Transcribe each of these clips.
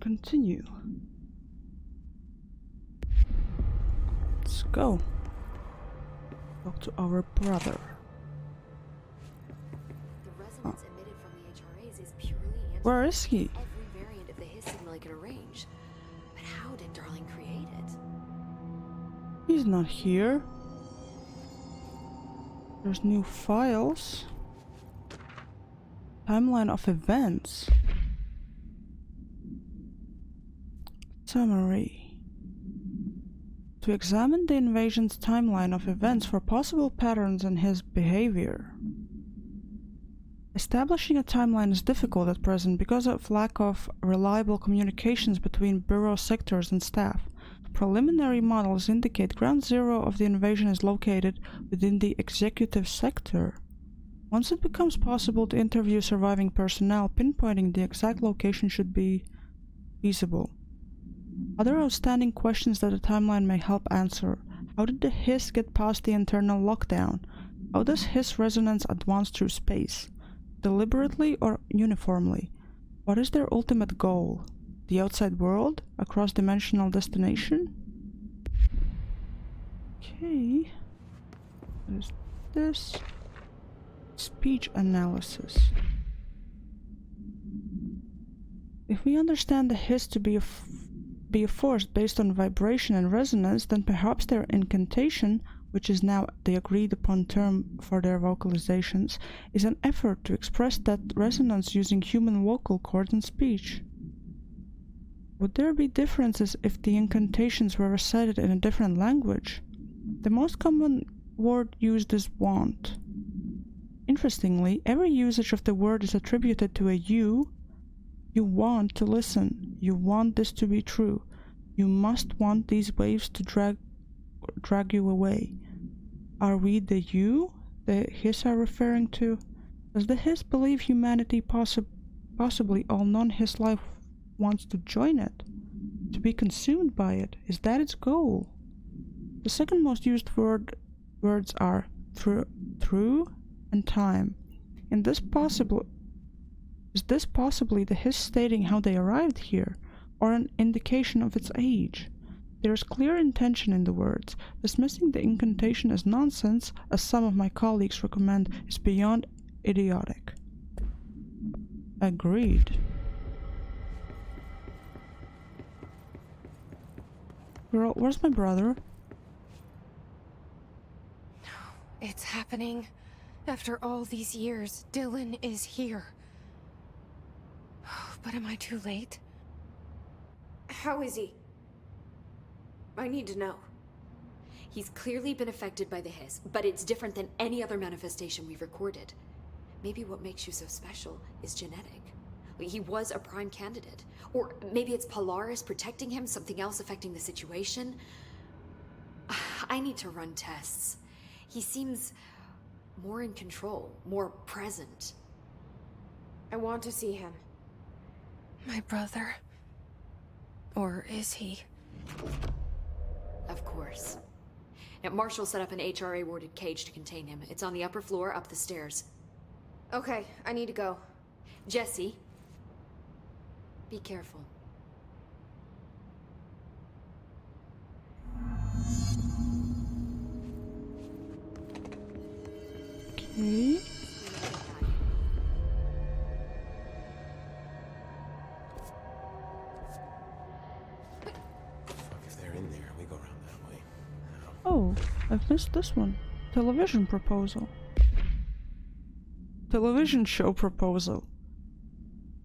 continue. Let's go. Talk to our brother. The resonance emitted from the HRAs is purely Where is he? every variant of the His signal I could arrange. But how did Darling create it? He's not here. There's new files. Timeline of events. Summary. To examine the invasion's timeline of events for possible patterns in his behavior. Establishing a timeline is difficult at present because of lack of reliable communications between Bureau sectors and staff. Preliminary models indicate ground zero of the invasion is located within the executive sector. Once it becomes possible to interview surviving personnel, pinpointing the exact location should be feasible. Other outstanding questions that the timeline may help answer. How did the Hiss get past the internal lockdown? How does Hiss resonance advance through space? Deliberately or uniformly? What is their ultimate goal? The outside world? A cross-dimensional destination? Okay. What is this? Speech analysis. If we understand the Hiss to be a force based on vibration and resonance, then perhaps their incantation, which is now the agreed upon term for their vocalizations, is an effort to express that resonance using human vocal cords and speech. Would there be differences if the incantations were recited in a different language? The most common word used is want. Interestingly, every usage of the word is attributed to a you. You want to listen. You want this to be true. You must want these waves to drag you away. Are we the you the Hiss are referring to? Does the Hiss believe humanity, possibly all non-Hiss life, wants to join it? To be consumed by it? Is that its goal? The second most used words are through and time. Is this possibly the Hiss stating how they arrived here, or an indication of its age? There is clear intention in the words. Dismissing the incantation as nonsense, as some of my colleagues recommend, is beyond idiotic. Agreed. Girl, where's my brother? It's happening. After all these years, Dylan is here. But am I too late? How is he? I need to know. He's clearly been affected by the Hiss, but it's different than any other manifestation we've recorded. Maybe what makes you so special is genetic. He was a prime candidate. Or maybe it's Polaris protecting him, something else affecting the situation. I need to run tests. He seems more in control, more present. I want to see him. My brother? Or is he? Of course. Now, Marshall set up an HRA-warded cage to contain him. It's on the upper floor, up the stairs. Okay, I need to go. Jesse, be careful. Okay. If they're in there, we go around that way. Oh, I've missed this one. Television proposal. Television show proposal.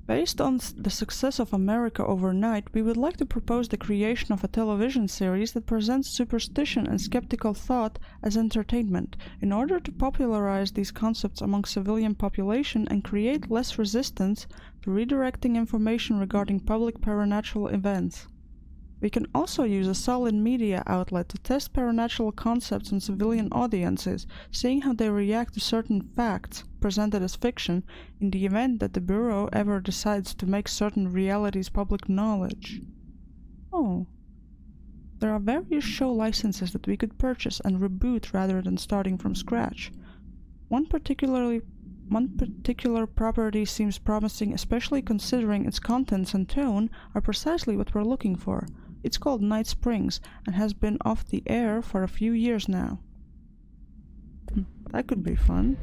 Based on the success of America Overnight, we would like to propose the creation of a television series that presents superstition and skeptical thought as entertainment, in order to popularize these concepts among civilian population and create less resistance to redirecting information regarding public paranatural events. We can also use a solid media outlet to test paranatural concepts on civilian audiences, seeing how they react to certain facts presented as fiction in the event that the Bureau ever decides to make certain realities public knowledge. Oh. There are various show licenses that we could purchase and reboot rather than starting from scratch. One particularly one particular property seems promising, especially considering its contents and tone are precisely what we're looking for. It's called Night Springs and has been off the air for a few years now. That could be fun.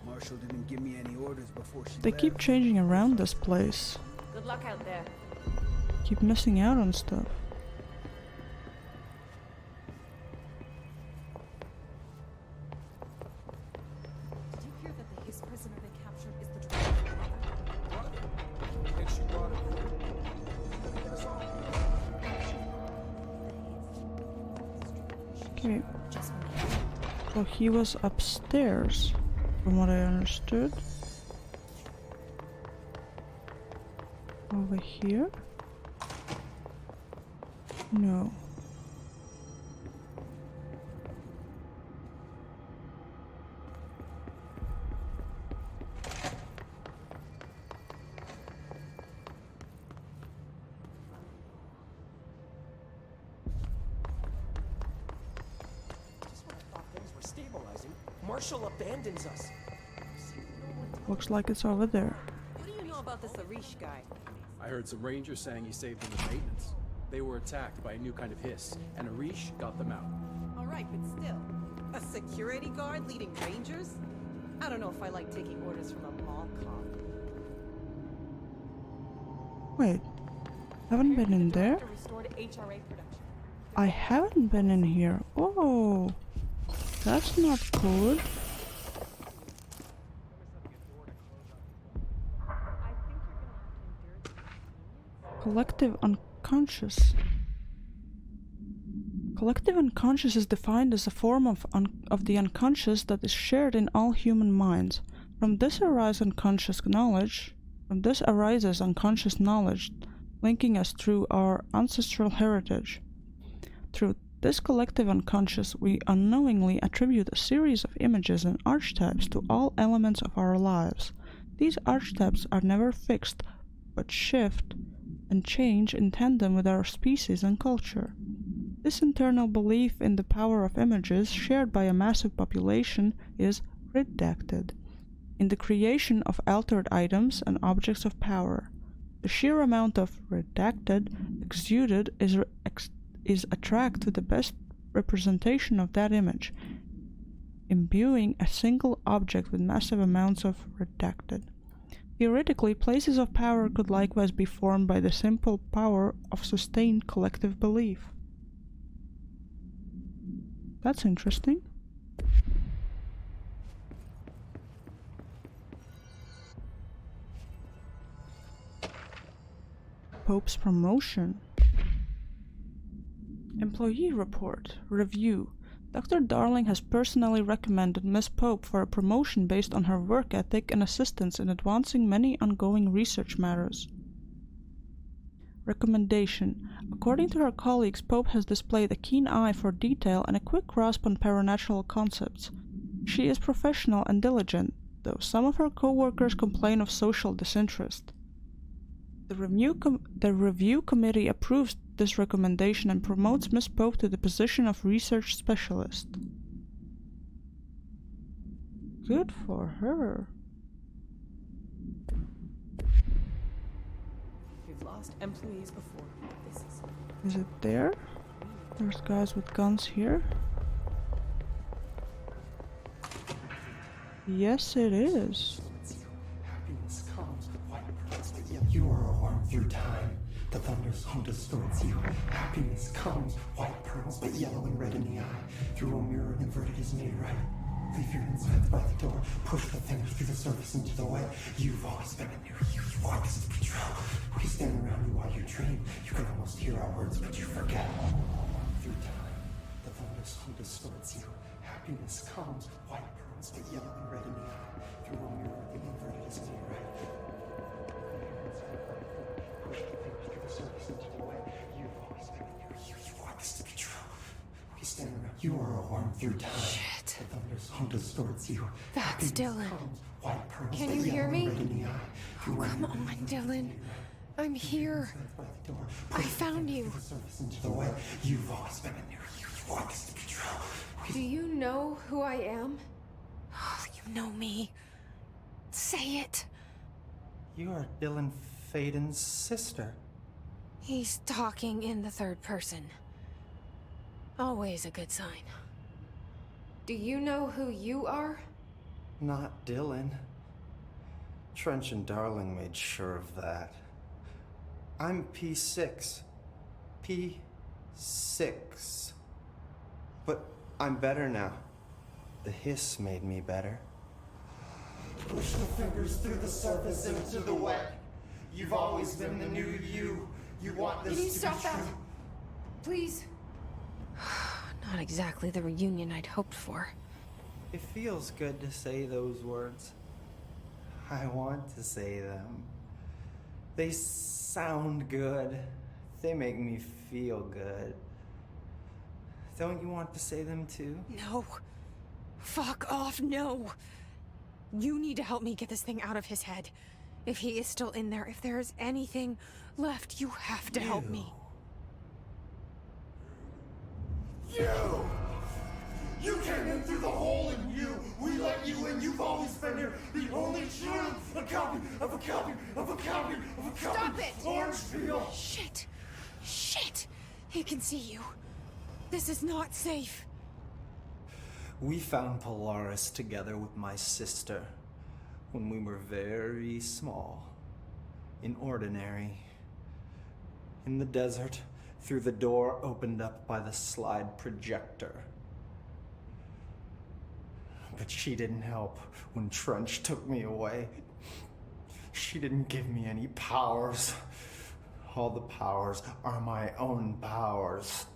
Marshall didn't give me any orders before she They keep changing around this place. Good luck out there. Keep missing out on stuff. Did you hear that the Hiss prisoner they captured is the brother? And she brought it here. That's all. Okay, Just me. so he was upstairs, from what I understood. Over here? No. Just when I thought things were stabilizing, Marshall abandons us. Looks like it's over there. What do you know about this Arish guy? I heard some rangers saying he saved them with maintenance. They were attacked by a new kind of hiss, and Arish got them out. All right, but still, a security guard leading rangers? I don't know if I like taking orders from a mall cop. Wait, haven't been in there? Restored HRA production. I haven't been in here. Oh, that's not good. Collective unconscious. Collective unconscious is defined as a form of the unconscious that is shared in all human minds. From this arises unconscious knowledge, linking us through our ancestral heritage. Through this collective unconscious, we unknowingly attribute a series of images and archetypes to all elements of our lives. These archetypes are never fixed, but shift and change in tandem with our species and culture. This internal belief in the power of images shared by a massive population is redacted in the creation of altered items and objects of power. The sheer amount of redacted exuded is attract to the best representation of that image, imbuing a single object with massive amounts of redacted. Theoretically, places of power could likewise be formed by the simple power of sustained collective belief. That's interesting. Pope's promotion. Employee report. Review. Dr. Darling has personally recommended Miss Pope for a promotion based on her work ethic and assistance in advancing many ongoing research matters. Recommendation. According to her colleagues, Pope has displayed a keen eye for detail and a quick grasp on paranatural concepts. She is professional and diligent, though some of her co-workers complain of social disinterest. The review committee approves this recommendation and promotes Miss Pope to the position of research specialist. Good for her. We've lost employees before. This is... Is it there? There's guys with guns here. Yes, it is. Happiness comes with white pearls, but yet you are a worm through time. The thunder's home distorts you. Happiness comes, white pearls, but yellow and red in the eye. Through a mirror, inverted is made right. Leave your insides by the door. Push the fingers through the surface into the way. You've always been in your youth. You want us to be true. We stand around you while you dream. You can almost hear our words, but you forget. Through time, the thunder's home distorts you. Happiness comes, white pearls, but yellow and red in the eye. Through a mirror, the inverted is made right. Push the fingers through the surface into the way. You've always been in your youth. You want this to be true. We stand around. You are a worm through time. Shit. The thunder's home distorts you. That's Happiness Dylan. comes, white pearls, Can but you yellow hear and me? red in the eye. Through a Come mirror, on, Dylan. I'm here. By the door. I found you. The surface into the way. You've always been in there. You want this to be true. Do you know who I am? You know me. Say it. You are Dylan Faden's sister. He's talking in the third person. Always a good sign. Do you know who you are? Not Dylan. Trench and Darling made sure of that. I'm P6. P6. But I'm better now. The hiss made me better. Push the fingers through the surface into the wet. You've always been the new you. You want this Can you to stop be that? true. Please. Not exactly the reunion I'd hoped for. It feels good to say those words. I want to say them. They sound good. They make me feel good. Don't you want to say them too? No. Fuck off, no. You need to help me get this thing out of his head. If he is still in there, if there is anything left, you have to help me. You came in through the hole in you. We let you in. You've always been here. The only truth. A copy of a copy of a copy of a copy. Stop it! Orange peel. Shit. Shit. He can see you. This is not safe. We found Polaris together with my sister when we were very small, in Ordinary, in the desert, through the door opened up by the slide projector. But she didn't help when Trench took me away. She didn't give me any powers. All the powers are my own powers.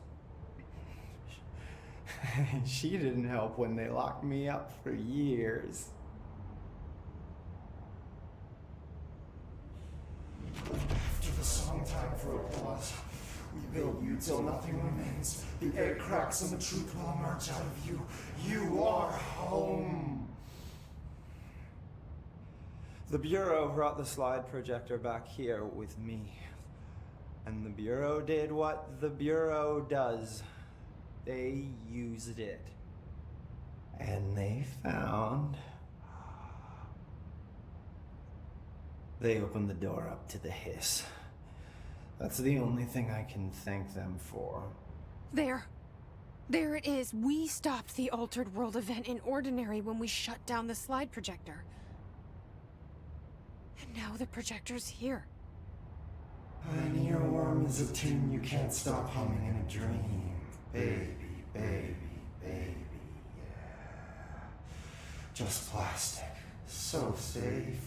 She didn't help when they locked me up for years. After the song time for applause, we build you till nothing remains. The air cracks and the truth will emerge out of you. You are home. The Bureau brought the slide projector back here with me. And the Bureau did what the Bureau does. They used it. And they found... They opened the door up to the hiss. That's the only thing I can thank them for. There. There it is. We stopped the Altered World event in Ordinary when we shut down the slide projector. And now the projector's here. An earworm is a tune you can't stop humming in a dream. Baby, baby, baby, yeah. Just plastic. So safe.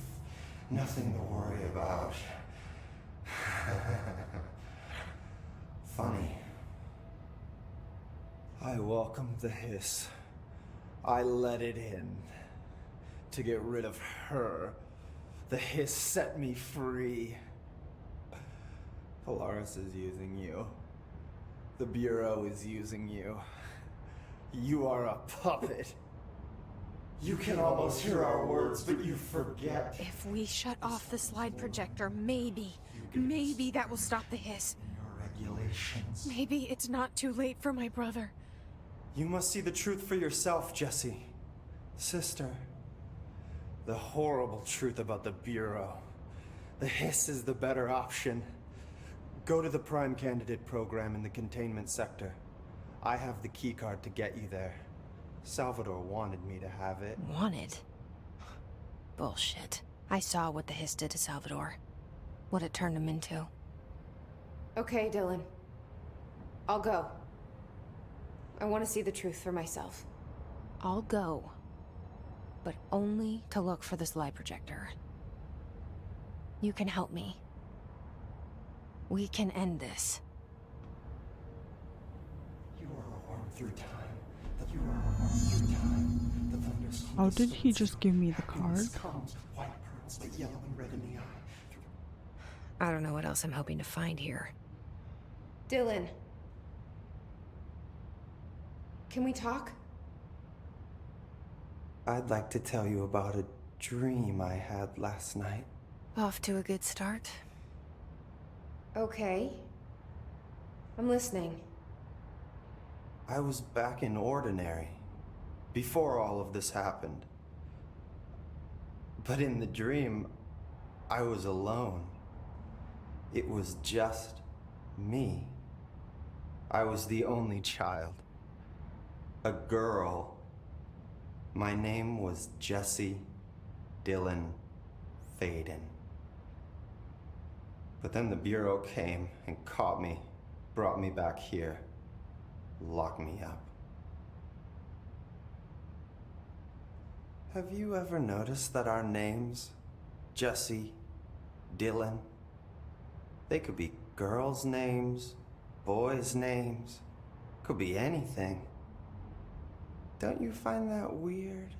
Nothing to worry about. Funny. I welcomed the hiss. I let it in. To get rid of her. The hiss set me free. Polaris is using you. The Bureau is using you. You are a puppet. You can almost hear our words, but you forget. If we shut off the slide projector, maybe that will stop the hiss. Your regulations. Maybe it's not too late for my brother. You must see the truth for yourself, Jessie. Sister. The horrible truth about the Bureau. The hiss is the better option. Go to the Prime Candidate program in the containment sector. I have the keycard to get you there. Salvador wanted me to have it. Wanted? Bullshit. I saw what the hiss did to Salvador. What it turned him into. Okay, Dylan. I'll go. I want to see the truth for myself. I'll go. But only to look for the slide projector. You can help me. We can end this. You are a worm through time. You are a worm through time. The thunders. Oh, did he just give me the card? Comes, white pearls, but yellow and red in the eye. I don't know what else I'm hoping to find here. Dylan. Can we talk? I'd like to tell you about a dream I had last night. Off to a good start. Okay. I'm listening. I was back in Ordinary before all of this happened. But in the dream, I was alone. It was just me. I was the only child. A girl. My name was Jesse Dylan Faden. But then the Bureau came and caught me, brought me back here, locked me up. Have you ever noticed that our names, Jesse, Dylan, they could be girls' names, boys' names, could be anything. Don't you find that weird?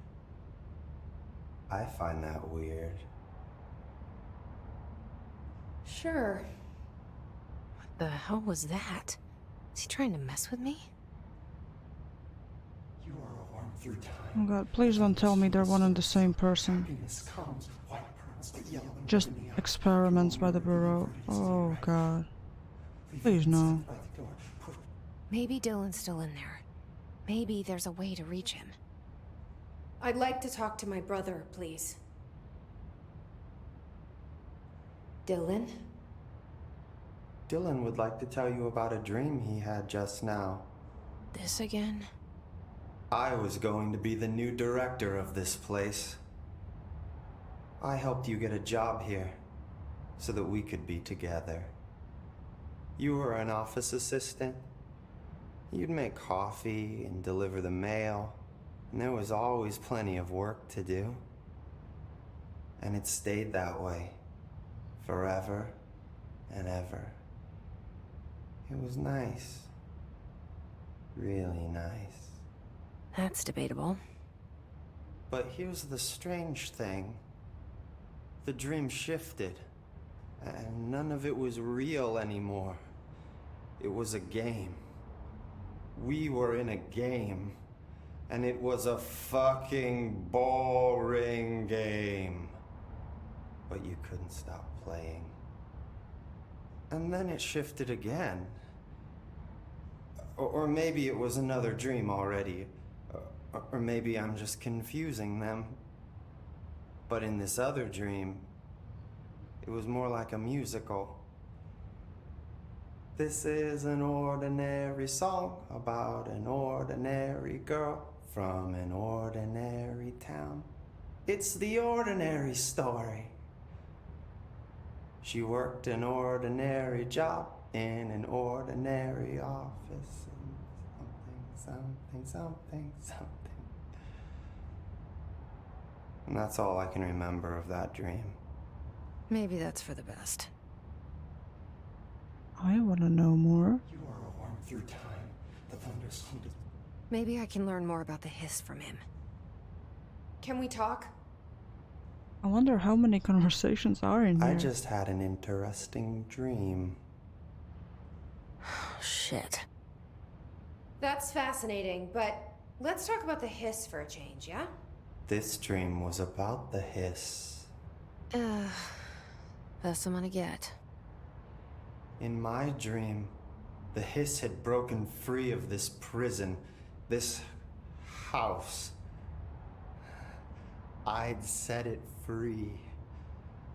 I find that weird. Sure. What the hell was that? Is he trying to mess with me? You are a worm through time. Oh god, please don't tell me they're one and the same person. Happiness comes with white pearls, but yellow and Just red in the eye. experiments by the Bureau. Oh god. Please no. By the door. Push. Maybe Dylan's still in there. Maybe there's a way to reach him. I'd like to talk to my brother, please. Dylan? Dylan would like to tell you about a dream he had just now. This again? I was going to be the new director of this place. I helped you get a job here so that we could be together. You were an office assistant. You'd make coffee and deliver the mail, and there was always plenty of work to do. And it stayed that way, forever and ever. It was nice. Really nice. That's debatable. But here's the strange thing. The dream shifted, and none of it was real anymore. It was a game. We were in a game, and it was a fucking boring game. But you couldn't stop playing. And then it shifted again. Or maybe it was another dream already. Or maybe I'm just confusing them. But in this other dream, it was more like a musical. This is an ordinary song about an ordinary girl from an ordinary town. It's the ordinary story. She worked an ordinary job in an ordinary office. Something. And that's all I can remember of that dream. Maybe that's for the best. I wanna know more. You are a worm through time. The thunderstorm does. Maybe I can learn more about the hiss from him. Can we talk? I wonder how many conversations are in here. I just had an interesting dream. Shit. That's fascinating, but let's talk about the hiss for a change, yeah? This dream was about the hiss. Best I'm gonna get. In my dream, the hiss had broken free of this prison, this house. I'd set it free.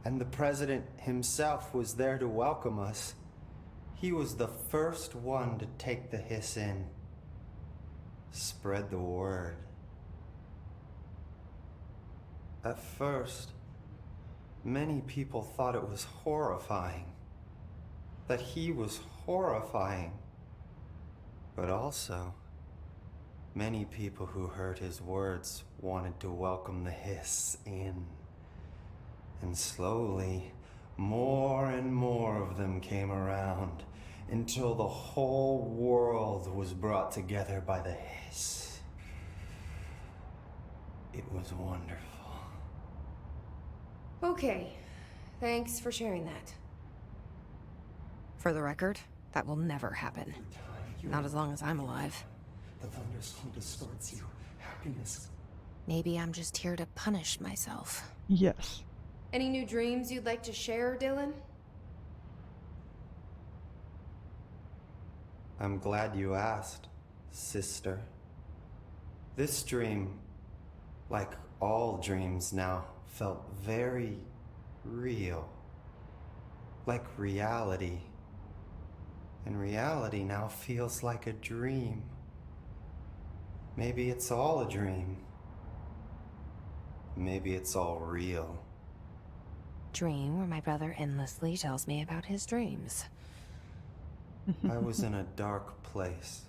And the president himself was there to welcome us. He was the first one to take the hiss in. Spread the word. At first, many people thought it was horrifying. That he was horrifying. But also, many people who heard his words wanted to welcome the hiss in. And slowly, more and more of them came around until the whole world was brought together by the hiss. It was wonderful. Okay. Thanks for sharing that. For the record, that will never happen. Not as long as I'm alive. The thunderstorm distorts you. Happiness. Maybe I'm just here to punish myself. Yes. Any new dreams you'd like to share, Dylan? I'm glad you asked, sister. This dream, like all dreams now, felt very real. Like reality. And reality now feels like a dream. Maybe it's all a dream. Maybe it's all real. Dream where my brother endlessly tells me about his dreams. I was in a dark place,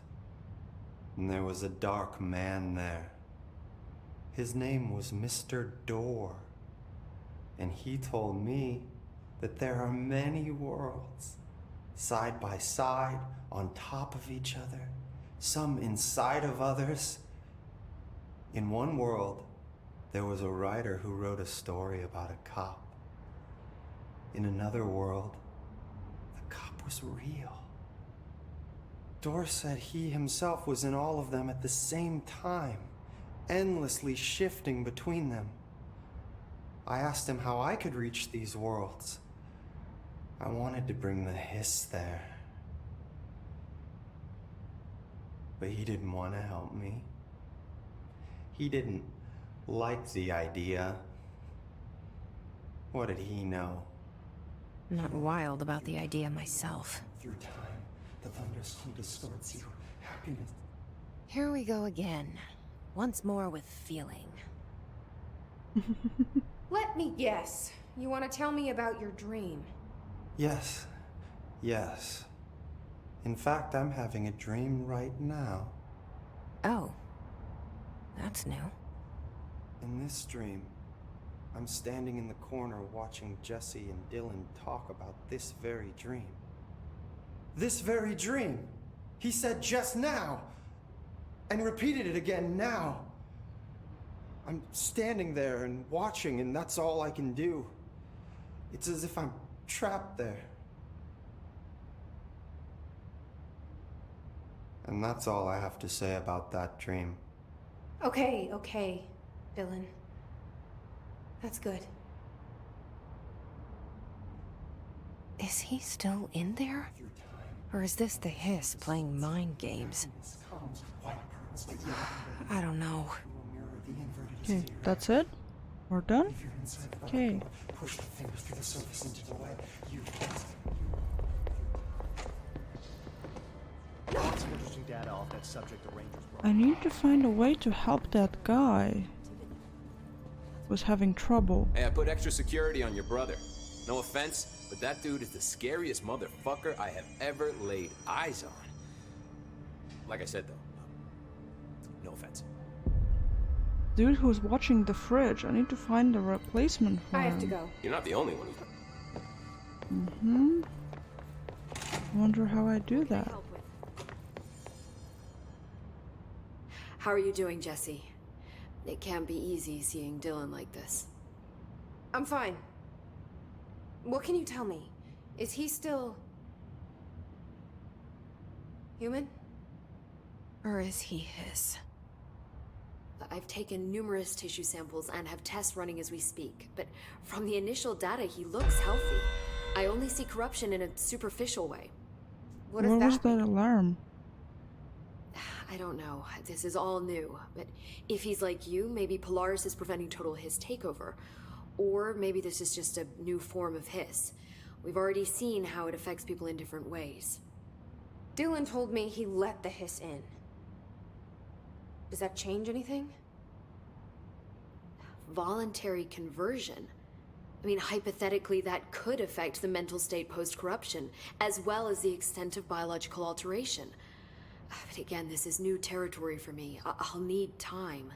and there was a dark man there. His name was Mr. Door, and he told me that there are many worlds, side by side, on top of each other, some inside of others. In one world, there was a writer who wrote a story about a cop. In another world, the cop was real. Door said he himself was in all of them at the same time, endlessly shifting between them. I asked him how I could reach these worlds. I wanted to bring the hiss there. But he didn't want to help me. He didn't like the idea. What did he know? I'm not wild about the idea myself. Through time, the thunderstorm distorts you. Happiness. Here we go again. Once more with feeling. Let me guess. You want to tell me about your dream? Yes. Yes. In fact, I'm having a dream right now. Oh. That's new. In this dream, I'm standing in the corner watching Jesse and Dylan talk about this very dream. This very dream! He said just now! And repeated it again now! I'm standing there and watching, and that's all I can do. It's as if I'm trapped there. And that's all I have to say about that dream. Okay, Dylan. That's good. Is he still in there? Or is this the hiss playing mind games? I don't know. Okay, that's it? We're done? Okay. Push the fingers through the surface into the web. You Some interesting data off that subject the Rangers brought. I need to find a way to help that guy who's having trouble. Hey, I put extra security on your brother. No offense, but that dude is the scariest motherfucker I have ever laid eyes on. Like I said, though, no offense. Dude who's watching the fridge. I need to find a replacement for him. I have to go. You're not the only one who's... I wonder how I do that. How are you doing, Jesse? It can't be easy seeing Dylan like this. I'm fine. What can you tell me? Is he still... human? Or is he his? I've taken numerous tissue samples and have tests running as we speak, but from the initial data, he looks healthy. I only see corruption in a superficial way. What does Where was that that mean? alarm? I don't know. This is all new, but if he's like you, maybe Polaris is preventing total Hiss takeover. Or maybe this is just a new form of Hiss. We've already seen how it affects people in different ways. Dylan told me he let the hiss in. Does that change anything? Voluntary conversion. I mean, hypothetically, that could affect the mental state post-corruption, as well as the extent of biological alteration. But again, this is new territory for me. I'll need time.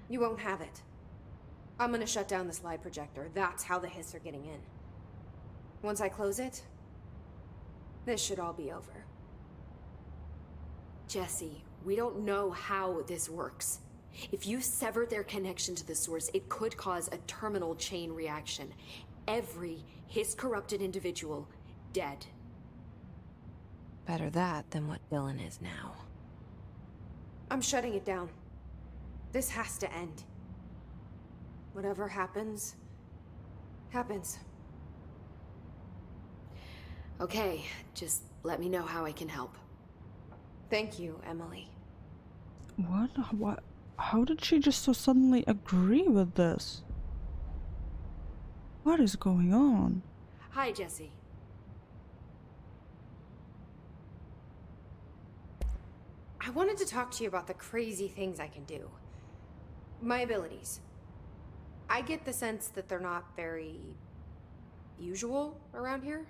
You won't have it. I'm gonna shut down the slide projector. That's how the hiss are getting in. Once I close it, this should all be over. Jesse, we don't know how this works. If you sever their connection to the source, it could cause a terminal chain reaction. Every Hiss-corrupted individual dead. Better that than what Dylan is now. I'm shutting it down. This has to end. Whatever happens, happens. Okay, just let me know how I can help. Thank you, Emily. What? What? How did she just so suddenly agree with this? What is going on? Hi, Jesse. I wanted to talk to you about the crazy things I can do. My abilities. I get the sense that they're not very usual around here.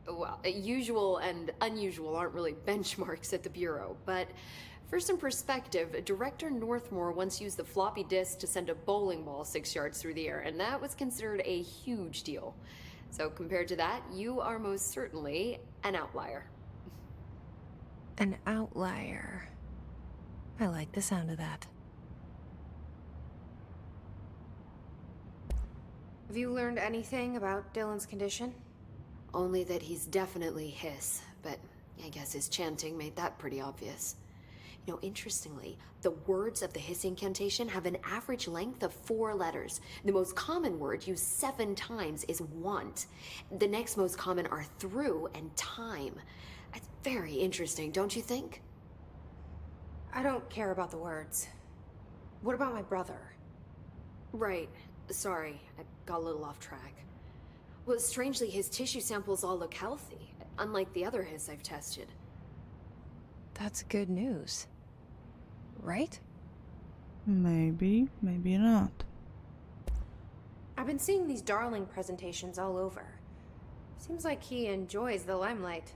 Well, usual and unusual aren't really benchmarks at the Bureau, but for some perspective, Director Northmore once used the floppy disk to send a bowling ball 6 yards through the air, and that was considered a huge deal. So compared to that, you are most certainly an outlier. An outlier. I like the sound of that. Have you learned anything about Dylan's condition? Only that he's definitely hiss, but I guess his chanting made that pretty obvious. You know, interestingly, the words of the hiss incantation have an average length of 4 letters. The most common word used 7 times is want. The next most common are through and time. It's very interesting, don't you think? I don't care about the words. What about my brother? Right. Sorry, I got a little off track. Well, strangely, his tissue samples all look healthy, unlike the other hiss I've tested. That's good news. Right? Maybe, maybe not. I've been seeing these Darling presentations all over. Seems like he enjoys the limelight.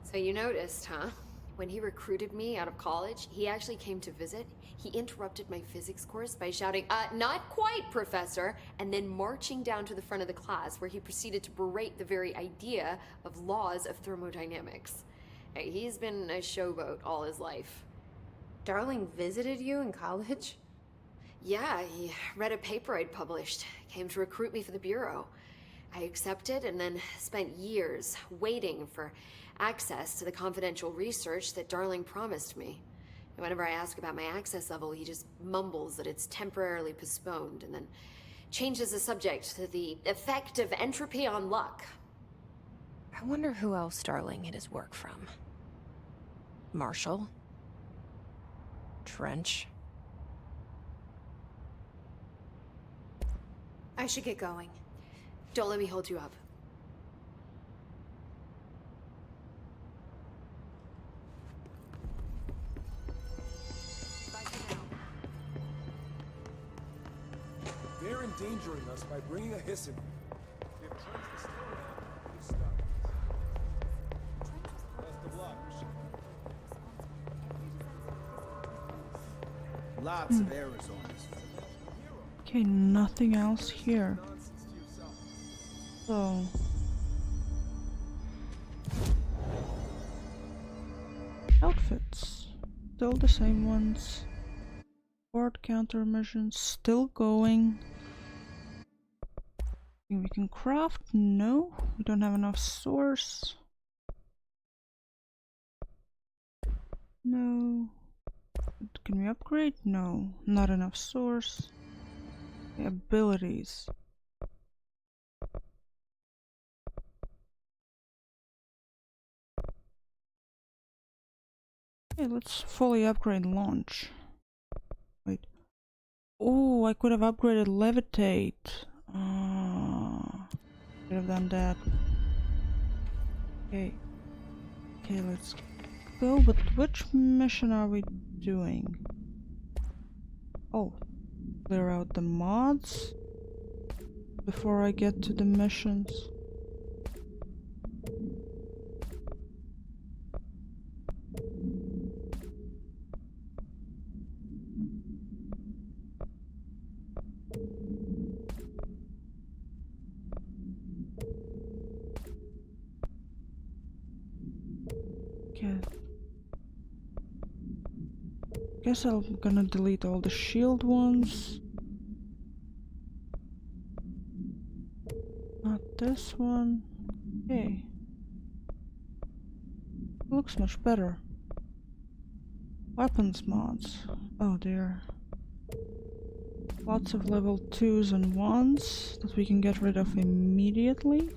So you noticed, huh? When he recruited me out of college, he actually came to visit. He interrupted my physics course by shouting, not quite, Professor, and then marching down to the front of the class where he proceeded to berate the very idea of laws of thermodynamics. Hey, he's been a showboat all his life. Darling visited you in college? Yeah, he read a paper I'd published, came to recruit me for the Bureau. I accepted and then spent years waiting for access to the confidential research that Darling promised me. And whenever I ask about my access level, he just mumbles that it's temporarily postponed and then changes the subject to the effect of entropy on luck. I wonder who else Darling hid his work from. Marshall? Trench? I should get going. Don't let me hold you up. They're endangering us by bringing a hiss in. If Trent is still around, he's stuck. Best of luck. Lots of errors on this. Okay, nothing else here. So... outfits. Still the same ones. Board countermeasures still going. Think we can craft? No, we don't have enough source. No. Can we upgrade? No, not enough source. Okay, abilities. Okay, let's fully upgrade launch. Wait. Oh, I could have upgraded levitate. Could have done that. Okay. Okay, let's go. But which mission are we doing? Oh, clear out the mods before I get to the missions. Okay. Guess I'm gonna delete all the shield ones. Not this one. Okay. Looks much better. Weapons mods. Oh dear. Lots of level 2s and 1s that we can get rid of immediately.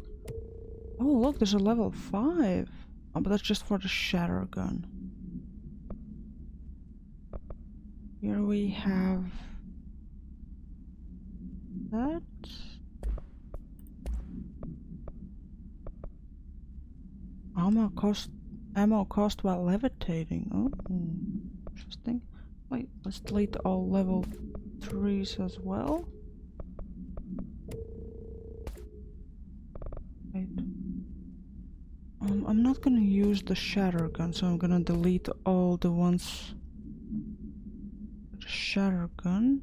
Oh look, there's a level 5. Oh, but that's just for the shatter gun. Here we have that. Ammo cost while levitating. Oh, interesting. Wait, let's delete all level 3s as well. Wait. I'm not gonna use the shatter gun, so I'm gonna delete all the ones with the shatter gun.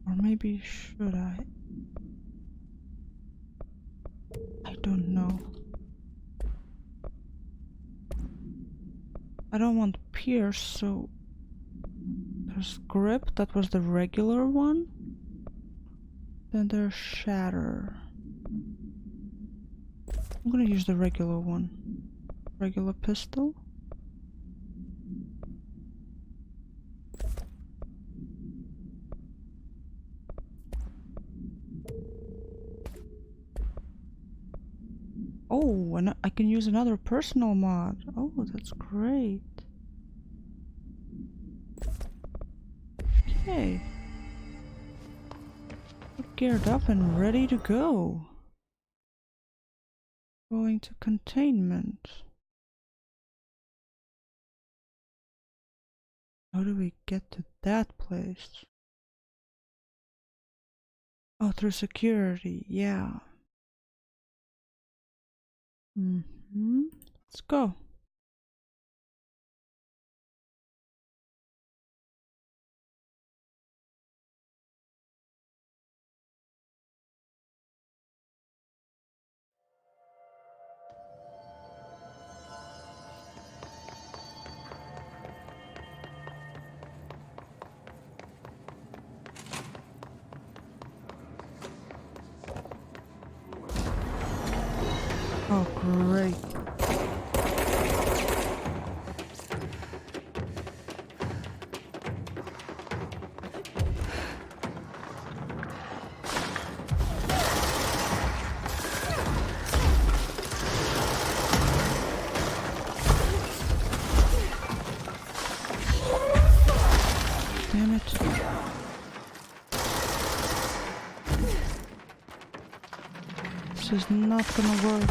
Or maybe should I? I don't know. I don't want pierce, so there's grip, that was the regular one. Then there's shatter. I'm gonna use the regular one. Regular pistol. Oh, and I can use another personal mod. Oh, that's great. Okay. We're geared up and ready to go. Going to containment. How do we get to that place? Oh, through security, yeah. Let's go. Oh, great. Damn it. This is not gonna work.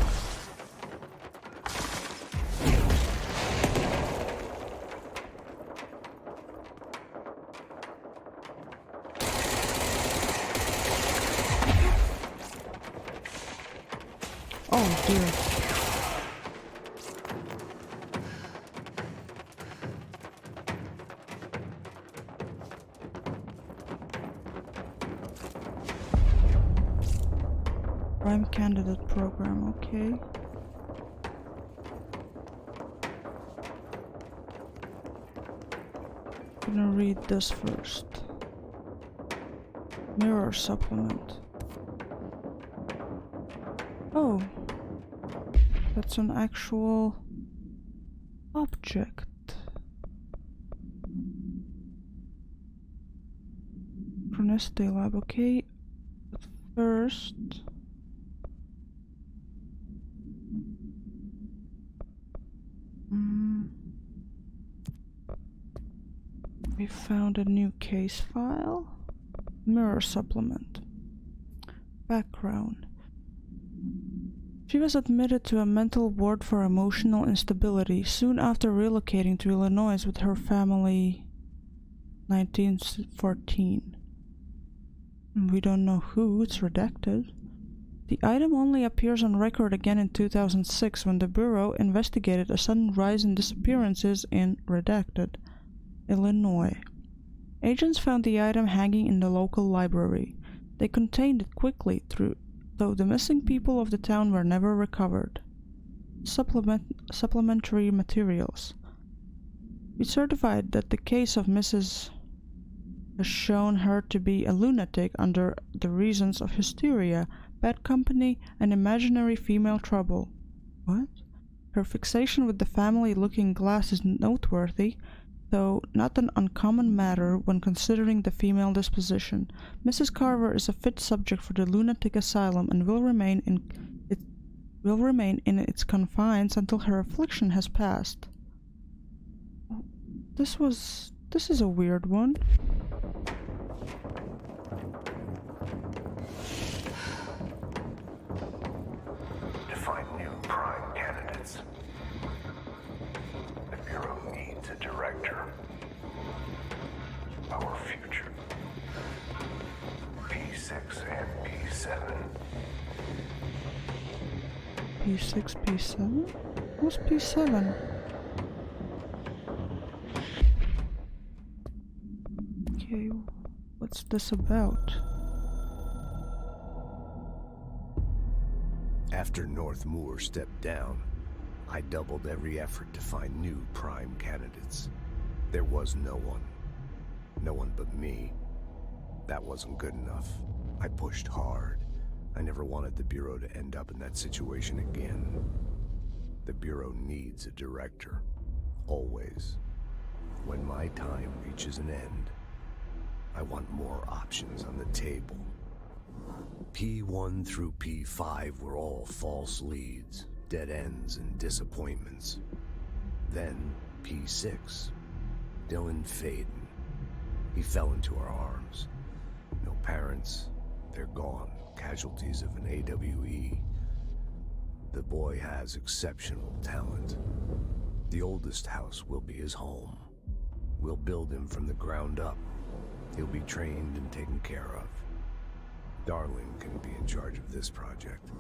Oh dear. Prime candidate program, okay. I'm gonna read this first. Mirror supplement. Oh, that's an actual object. Chronicity lab, okay. But first, we found a new case file. Mirror supplement. Background. She was admitted to a mental ward for emotional instability soon after relocating to Illinois with her family 1914. We don't know who, it's redacted. The item only appears on record again in 2006 when the Bureau investigated a sudden rise in disappearances in redacted Illinois. Agents found the item hanging in the local library. They contained it quickly, though the missing people of the town were never recovered. Supplementary materials. We certified that the case of Mrs. has shown her to be a lunatic under the reasons of hysteria, bad company, and imaginary female trouble. What? Her fixation with the family looking glass is noteworthy. though not an uncommon matter when considering the female disposition. Mrs. Carver is a fit subject for the lunatic asylum and will remain in its confines until her affliction has passed. This is a weird one. To find new prime candidates, the Bureau needs a director. Our future. P6 and P7. P6, P7? What's P7? Okay, what's this about? After North Moore stepped down, I doubled every effort to find new prime candidates. There was no one. No one but me. That wasn't good enough. I pushed hard. I never wanted the Bureau to end up in that situation again. The Bureau needs a director. Always. When my time reaches an end, I want more options on the table. P1 through P5 were all false leads, dead ends, and disappointments. Then P6, Dylan Faden. He fell into our arms. No parents, they're gone, casualties of an AWE. The boy has exceptional talent. The oldest house will be his home. We'll build him from the ground up. He'll be trained and taken care of. Darling can be in charge of this project.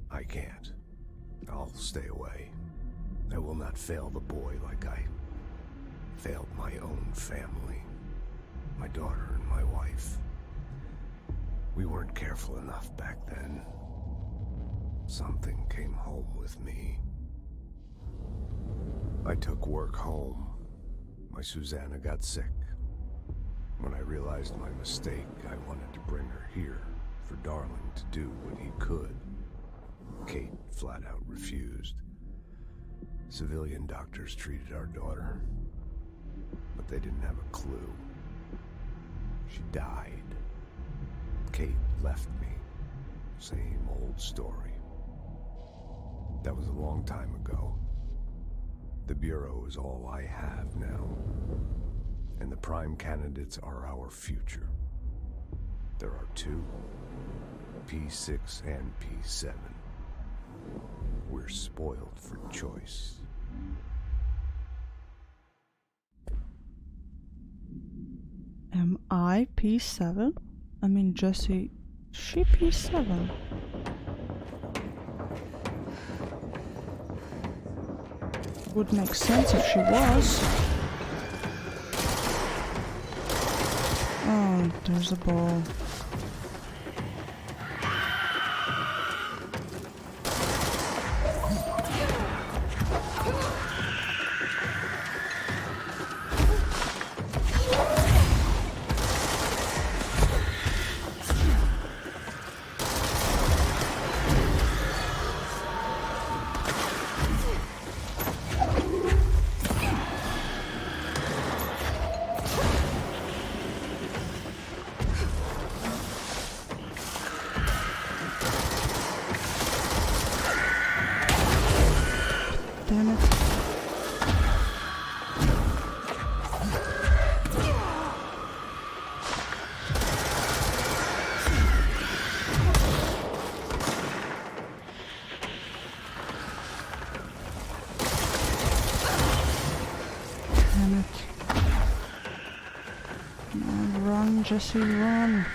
I can't. I'll stay away. I will not fail the boy like I failed my own family. My daughter and my wife. We weren't careful enough back then. Something came home with me. I took work home. My Susanna got sick. When I realized my mistake, I wanted to bring her here for Darling to do what he could. Kate flat out refused. Civilian doctors treated our daughter, but they didn't have a clue. She died. Kate left me. Same old story. That was a long time ago. The Bureau is all I have now. And the prime candidates are our future. There are two, P6 and P7. We're spoiled for choice. Am I P7? I mean, Jessie, she P7? Would make sense if she was. Oh, there's a ball. Damn it. Damn it. Come on, run, Jesse, run.